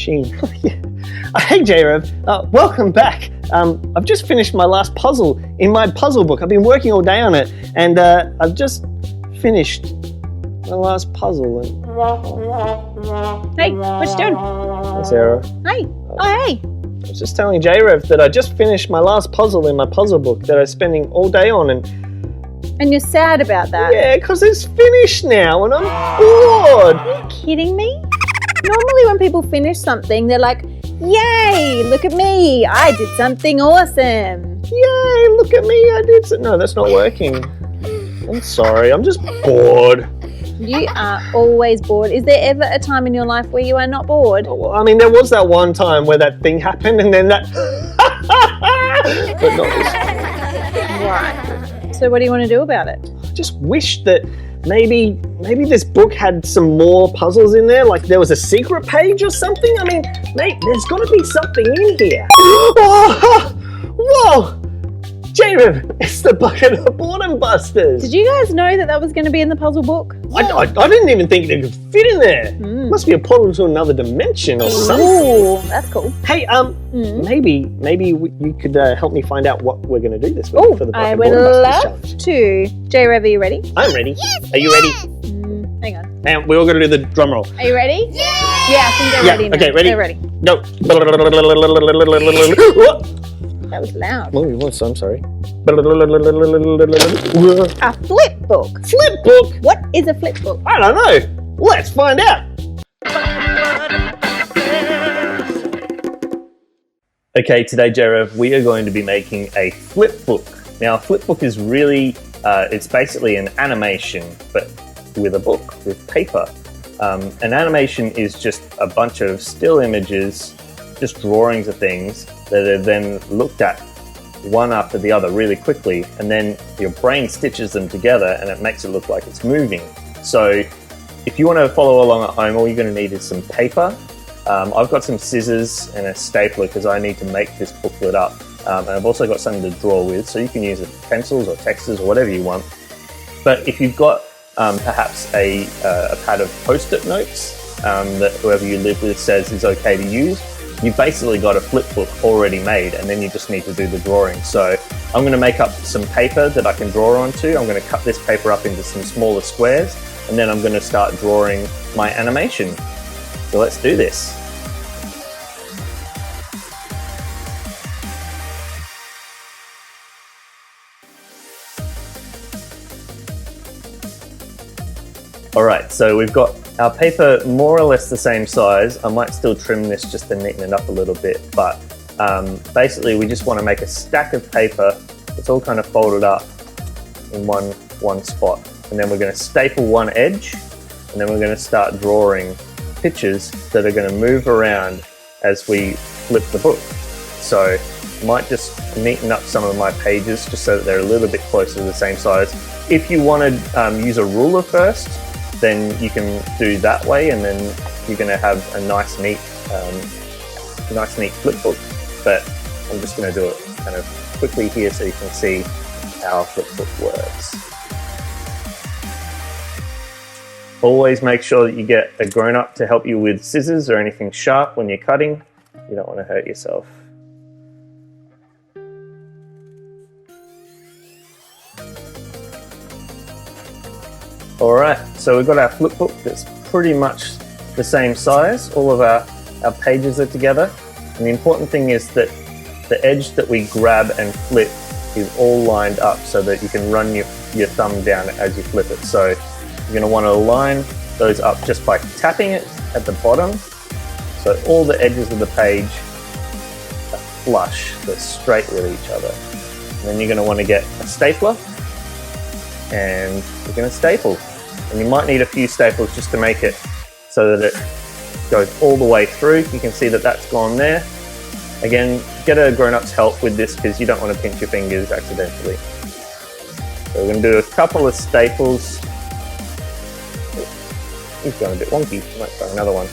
machine. Yeah. Hey JRev, welcome back. I've just finished my last puzzle in my puzzle book. I've been working all day on it, and I've just finished my last puzzle. And... Hey, what you doing? Hi Sarah. Hey. Oh, hey. I was just telling JRev that I just finished my last puzzle in my puzzle book that I was spending all day on, And you're sad about that? yeah, because it's finished now and I'm bored. Are you kidding me? Normally when people finish something, they're like, yay, look at me, I did something awesome. Yay, look at me, I did something. No, that's not working. I'm sorry, I'm just bored. You are always bored. Is there ever a time in your life where you are not bored? Well, I mean, there was that one time where that thing happened and then that... but not this. Right. So what do you want to do about it? I just wish that maybe this book had some more puzzles in there, like there was a secret page or something. I mean, mate, there's got to be something in here. Oh, whoa! JRev, it's the bucket of boredom busters. Did you guys know that was going to be in the puzzle book? I didn't even think it could fit in there. Must be a portal to another dimension or something. Ooh, that's cool. Hey, maybe you could help me find out what we're going to do this week for the bucket I of would boredom busters love challenge. to. JRev, are you ready? I'm ready. Yes, Are you ready? Hang on. And we're all going to do the drum roll. Are you ready? Yeah. Yeah, I think they're ready now. Okay, ready? They're ready. Go. That was loud. Oh, your voice, I'm sorry. A flip book. Flip book? What is a flip book? I don't know. Let's find out. Okay, today, JRev, we are going to be making a flip book. Now, a flip book is really, it's basically an animation, but with a book, with paper. An animation is just a bunch of still images, just drawings of things that are then looked at one after the other really quickly, and then your brain stitches them together and it makes it look like it's moving. So if you want to follow along at home, all you're going to need is some paper. I've got some scissors and a stapler because I need to make this booklet up. And I've also got something to draw with, so you can use pencils or textures or whatever you want. But if you've got perhaps a pad of post-it notes that whoever you live with says is okay to use, you've basically got a flip book already made, and then you just need to do the drawing. So I'm going to make up some paper that I can draw onto. I'm going to cut this paper up into some smaller squares, and then I'm going to start drawing my animation. So let's do this. Alright, so we've got our paper more or less the same size. I might still trim this just to neaten it up a little bit, but basically we just want to make a stack of paper that's all kind of folded up in one spot. And then we're going to staple one edge, and then we're going to start drawing pictures that are going to move around as we flip the book. So I might just neaten up some of my pages just so that they're a little bit closer to the same size. If you want to use a ruler first, then you can do that way, and then you're going to have a nice neat flip book. But I'm just going to do it kind of quickly here so you can see how a flip book works. Always make sure that you get a grown-up to help you with scissors or anything sharp when you're cutting. You don't want to hurt yourself. Alright, so we've got our flip book that's pretty much the same size. All of our pages are together. And the important thing is that the edge that we grab and flip is all lined up so that you can run your thumb down as you flip it. So you're going to want to line those up just by tapping it at the bottom. So all the edges of the page are flush, they're straight with each other. And then you're going to want to get a stapler, and you're going to staple. And you might need a few staples just to make it so that it goes all the way through. You can see that that's gone there. Again, get a grown-up's help with this because you don't want to pinch your fingers accidentally. So we're going to do a couple of staples. He's going a bit wonky. I might try another one.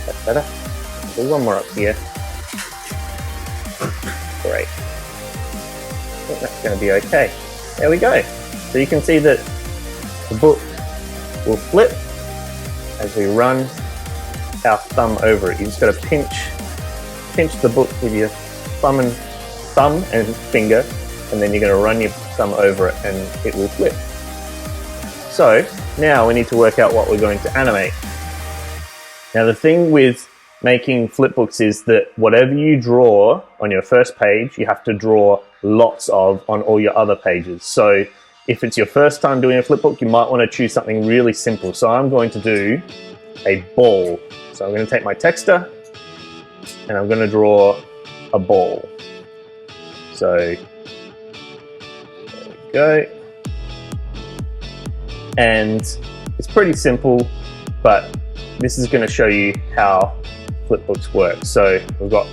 That's better. Do one more up here. Great. I think that's going to be okay. There we go. So you can see that the book will flip as we run our thumb over it. You just got to pinch the book with your thumb and finger, and then you're going to run your thumb over it and it will flip. So now we need to work out what we're going to animate. Now the thing with making flipbooks is that whatever you draw on your first page, you have to draw lots of on all your other pages. So if it's your first time doing a flipbook, you might want to choose something really simple. So I'm going to do a ball. So I'm going to take my texter and I'm going to draw a ball. So there we go. And it's pretty simple, but this is going to show you how flipbooks work. So we've got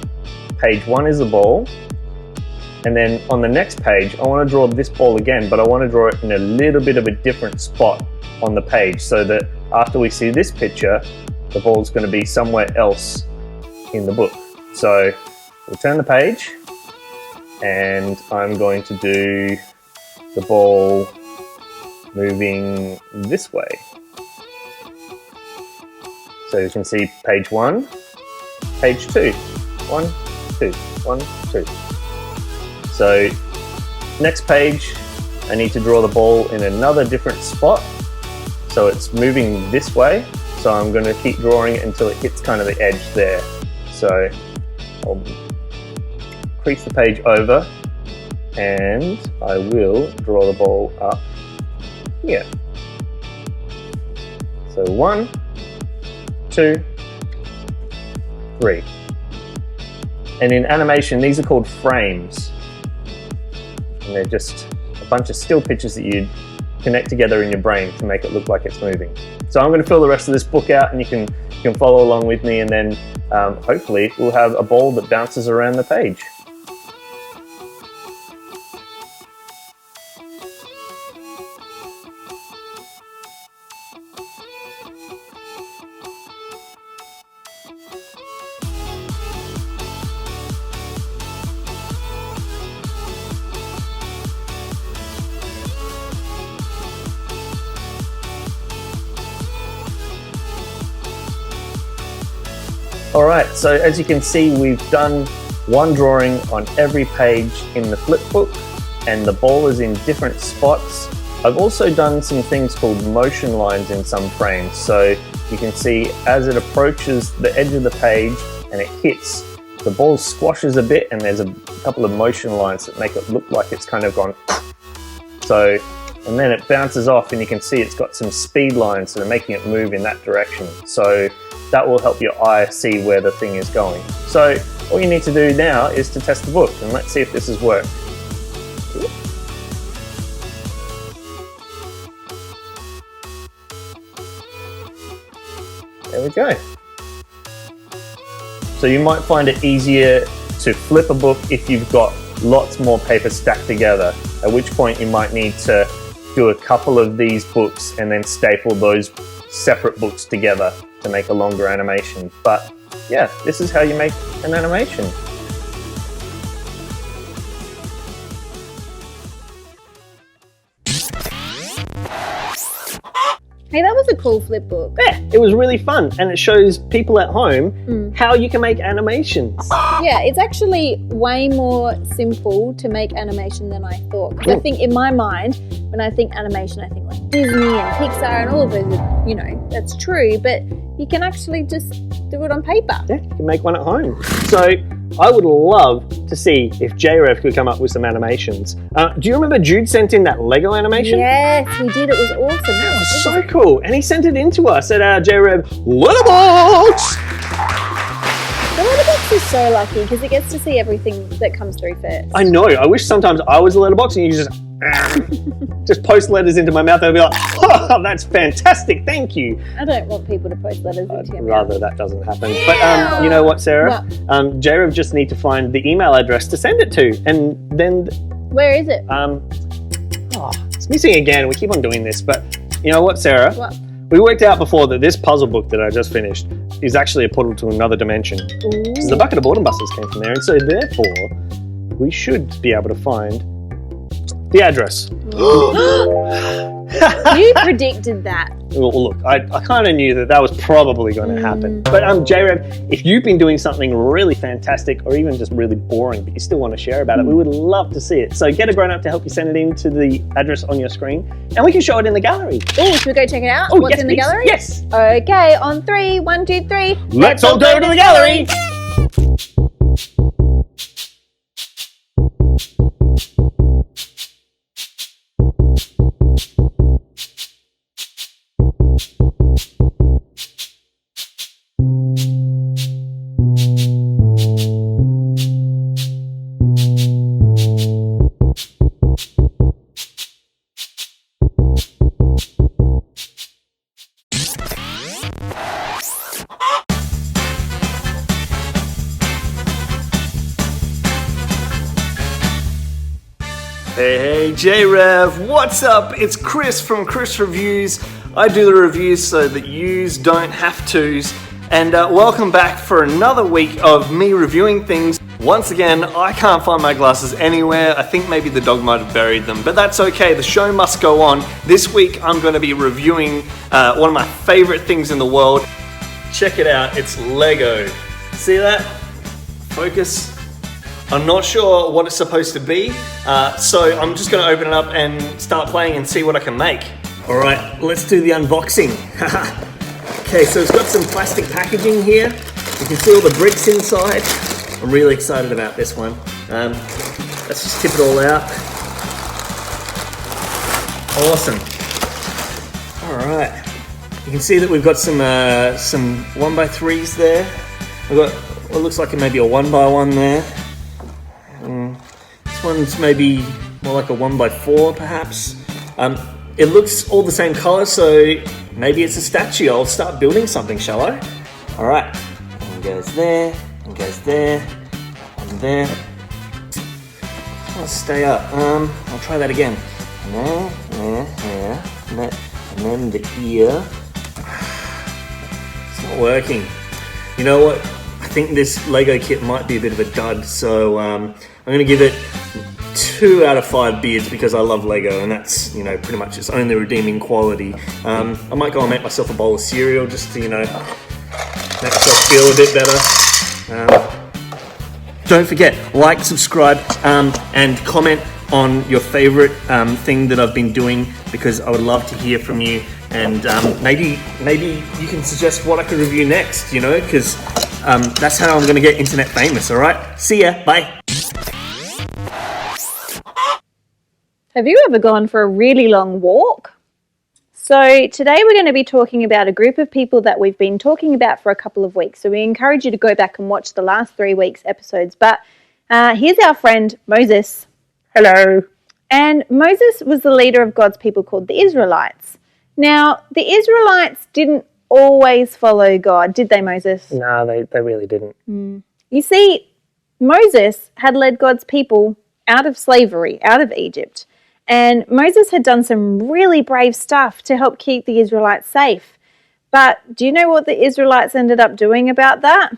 page 1 is a ball, and then on the next page I want to draw this ball again, but I want to draw it in a little bit of a different spot on the page so that after we see this picture, the ball's going to be somewhere else in the book. So we'll turn the page and I'm going to do the ball moving this way. So you can see page 1, page 2, 1, 2, 1, 2. So next page, I need to draw the ball in another different spot. So it's moving this way. So I'm going to keep drawing it until it hits kind of the edge there. So I'll crease the page over and I will draw the ball up here. So 1, 2, 3. And in animation, these are called frames. And they're just a bunch of still pictures that you connect together in your brain to make it look like it's moving. So I'm going to fill the rest of this book out and you can follow along with me, and then hopefully we'll have a ball that bounces around the page. Alright, so as you can see, we've done one drawing on every page in the flip book, and the ball is in different spots. I've also done some things called motion lines in some frames, so you can see as it approaches the edge of the page and it hits, the ball squashes a bit and there's a couple of motion lines that make it look like it's kind of gone. So, and then it bounces off and you can see it's got some speed lines that are making it move in that direction. So that will help your eye see where the thing is going. So all you need to do now is to test the book, and let's see if this has worked. There we go. So you might find it easier to flip a book if you've got lots more paper stacked together, at which point you might need to do a couple of these books and then staple those separate books together to make a longer animation. But yeah, this is how you make an animation. Hey, that was a cool flip book. Yeah, it was really fun, and it shows people at home how you can make animations. Yeah, it's actually way more simple to make animation than I thought. Because I think in my mind, when I think animation, I think like Disney and Pixar and all of those, you know, that's true. But you can actually just do it on paper. Yeah, you can make one at home. So I would love to see if JRev could come up with some animations. Do you remember Jude sent in that Lego animation? Yes, he did. It was awesome. That was so cool. And he sent it in to us at our JRev Letterbox. The letterbox is so lucky because it gets to see everything that comes through first. I know. I wish sometimes I was a letterbox and you just post letters into my mouth and I'd be like, oh, that's fantastic, thank you. I don't want people to post letters into your mouth. Rather that doesn't happen. But you know what, Sarah? What? JRev just need to find the email address to send it to, and then Where is it? it's missing again. We keep on doing this, but you know what, Sarah? What? We worked out before that this puzzle book that I just finished is actually a portal to another dimension. Because the bucket of boredom busters came from there, and so therefore we should be able to find the address. You predicted that. Well, look, I kind of knew that was probably going to happen. But JRev, if you've been doing something really fantastic or even just really boring, but you still want to share about it, we would love to see it. So get a grown-up to help you send it in to the address on your screen, and we can show it in the gallery. Oh, should we go check it out? Oh, What's yes, in the please. gallery? Yes. Okay, on 3, 1, 2, 3. Let's all go to the gallery. Hey, JRev, what's up? It's Chris from Chris Reviews. I do the reviews so that yous don't have tos. And welcome back for another week of me reviewing things. Once again, I can't find my glasses anywhere. I think maybe the dog might have buried them, but that's okay. The show must go on. This week, I'm going to be reviewing one of my favorite things in the world. Check it out. It's Lego. See that? Focus. I'm not sure what it's supposed to be, so I'm just going to open it up and start playing and see what I can make. All right, let's do the unboxing. Okay, so it's got some plastic packaging here. You can see all the bricks inside. I'm really excited about this one. Let's just tip it all out. Awesome. All right, you can see that we've got some 1x3s there. We've got what looks like maybe a 1x1 there. This one's maybe more like a 1x4 perhaps. It looks all the same color, so maybe it's a statue. I'll start building something, shall I? All right, one goes there, one goes there, and there. Let's stay up. I'll try that again. And then the ear. It's not working. You know what? I think this Lego kit might be a bit of a dud, so I'm going to give it 2 out of 5 beards because I love Lego, and that's, pretty much its only redeeming quality. I might go and make myself a bowl of cereal just to, make myself feel a bit better. Don't forget, like, subscribe, and comment on your favorite thing that I've been doing, because I would love to hear from you, and maybe you can suggest what I could review next, because that's how I'm going to get internet famous, all right? See ya, bye. Have you ever gone for a really long walk? So today we're going to be talking about a group of people that we've been talking about for a couple of weeks. So we encourage you to go back and watch the last 3 weeks' episodes. But here's our friend Moses. Hello. And Moses was the leader of God's people called the Israelites. Now, the Israelites didn't always follow God, did they, Moses? No, they really didn't. You see, Moses had led God's people out of slavery, out of Egypt. And Moses had done some really brave stuff to help keep the Israelites safe. But do you know what the Israelites ended up doing about that?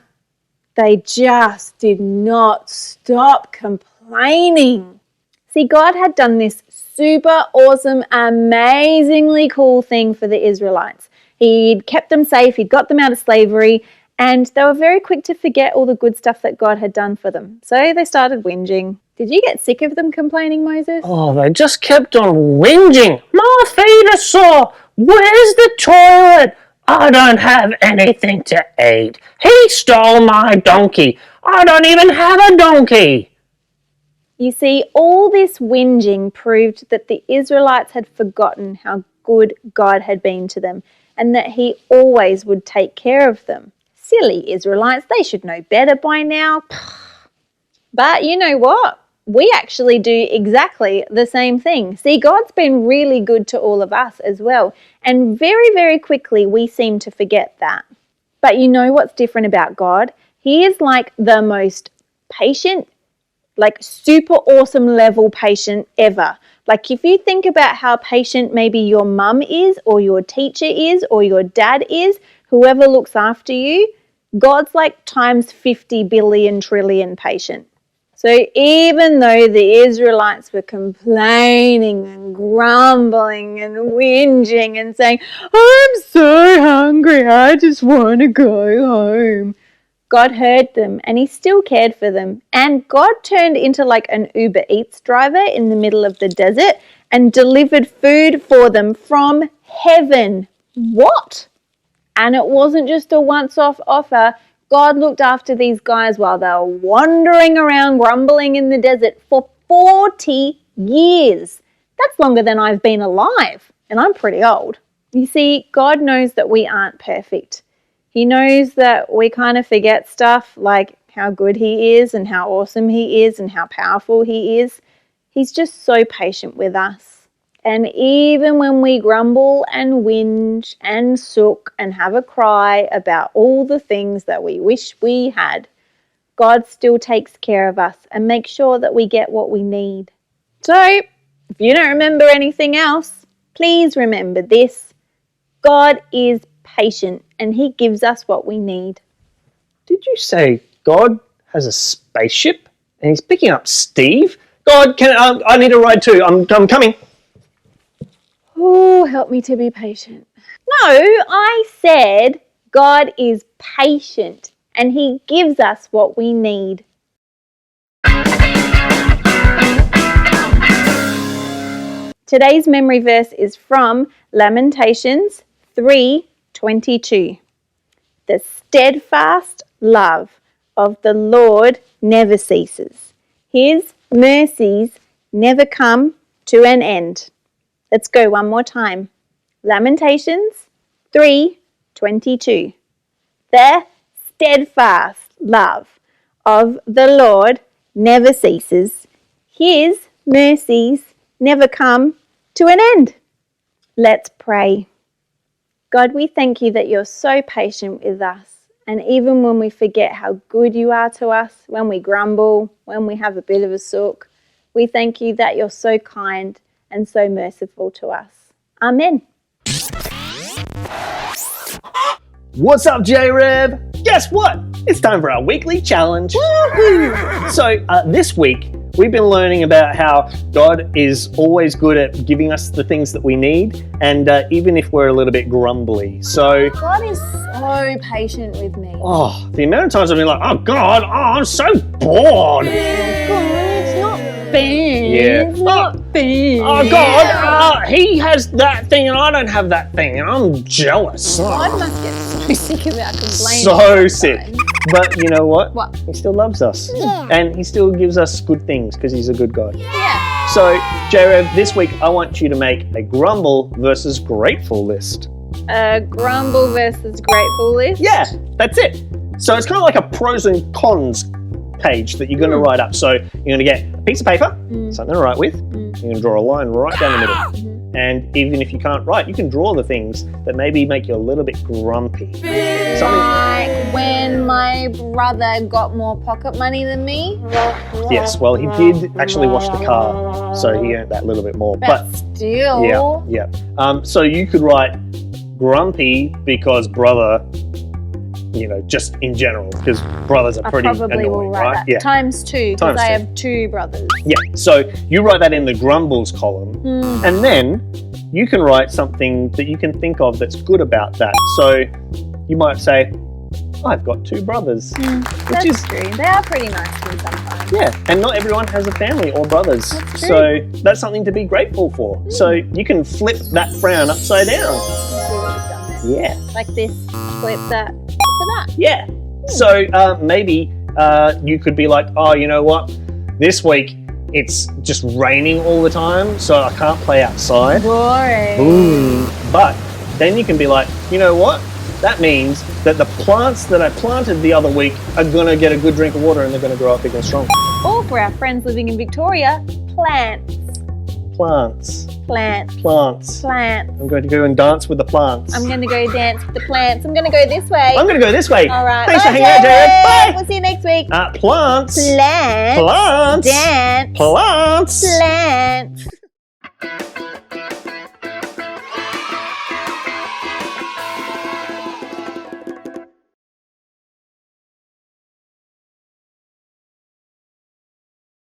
They just did not stop complaining. See, God had done this super awesome, amazingly cool thing for the Israelites. He'd kept them safe, he'd got them out of slavery, and they were very quick to forget all the good stuff that God had done for them. So they started whinging. Did you get sick of them complaining, Moses? Oh, they just kept on whinging. My feet are sore. Where's the toilet? I don't have anything to eat. He stole my donkey. I don't even have a donkey. You see, all this whinging proved that the Israelites had forgotten how good God had been to them and that he always would take care of them. Silly Israelites, they should know better by now. But you know what? We actually do exactly the same thing. See, God's been really good to all of us as well. And very, very quickly, we seem to forget that. But you know what's different about God? He is like the most patient, like super awesome level patient ever. Like if you think about how patient maybe your mum is or your teacher is or your dad is, whoever looks after you, God's like times 50 billion trillion patient. So even though the Israelites were complaining and grumbling and whinging and saying, I'm so hungry, I just want to go home, God heard them and he still cared for them. And God turned into like an Uber Eats driver in the middle of the desert and delivered food for them from heaven. What? And it wasn't just a once-off offer. God looked after these guys while they were wandering around grumbling in the desert for 40 years. That's longer than I've been alive, and I'm pretty old. You see, God knows that we aren't perfect. He knows that we kind of forget stuff like how good he is and how awesome he is and how powerful he is. He's just so patient with us. And even when we grumble and whinge and sook and have a cry about all the things that we wish we had, God still takes care of us and makes sure that we get what we need. So, if you don't remember anything else, please remember this. God is patient and he gives us what we need. Did you say God has a spaceship and he's picking up Steve? God, I need a ride too. I'm coming. Oh, help me to be patient. No, I said God is patient and he gives us what we need. Today's memory verse is from Lamentations 3:22. The steadfast love of the Lord never ceases. His mercies never come to an end. Let's go one more time. Lamentations 3:22. The steadfast love of the Lord never ceases. His mercies never come to an end. Let's pray. God, we thank you that you're so patient with us. And even when we forget how good you are to us, when we grumble, when we have a bit of a sook, we thank you that you're so kind and so merciful to us. Amen. What's up, JRev? Guess what? It's time for our weekly challenge. Woohoo! So this week, we've been learning about how God is always good at giving us the things that we need, and even if we're a little bit grumbly. So God is so patient with me. oh, the amount of times I've been like, oh God, I'm so bored. God, it's not fair. Yeah. It's not fair. Oh God, he has that thing and I don't have that thing, and I'm jealous. God must get so sick about complaining. So sick. But you know what? What? He still loves us. Yeah. And he still gives us good things because he's a good God. Yeah. So, JRev, this week I want you to make a grumble versus grateful list. A grumble versus grateful list? Yeah, that's it. So it's kind of like a pros and cons page that you're going to write up. So you're going to get a piece of paper, something to write with. You're going to draw a line right down the middle. And even if you can't write, you can draw the things that maybe make you a little bit grumpy. Like when my brother got more pocket money than me. Yes, well, he did actually wash the car, so he earned that little bit more. But still. Yeah. So you could write grumpy because brother, you know, just in general, because brothers are pretty probably annoying, will write right? that. Yeah. Times two, because I have two brothers. Yeah, so you write that in the grumbles column, and then you can write something that you can think of that's good about that. So you might say, I've got two brothers. That's true. They are pretty nice to me sometimes. Yeah, and not everyone has a family or brothers. That's true. So that's something to be grateful for. So you can flip that frown upside down. Let's see what you've done there. Yeah. Like this. Flip that to that. Yeah. So maybe you could be like, oh, you know what? This week it's just raining all the time, so I can't play outside. Boring. Ooh. But then you can be like, you know what? That means that the plants that I planted the other week are going to get a good drink of water and they're going to grow up big and strong. Or for our friends living in Victoria, plants. Plants. Plants. Plants. Plants. I'm going to go and dance with the plants. I'm going to go dance with the plants. I'm going to go this way. I'm going to go this way. All right. Thanks Bye, for hanging out, JRev. Bye. We'll see you next week. Plants. Plants. Plants. Dance. Plants. Plants.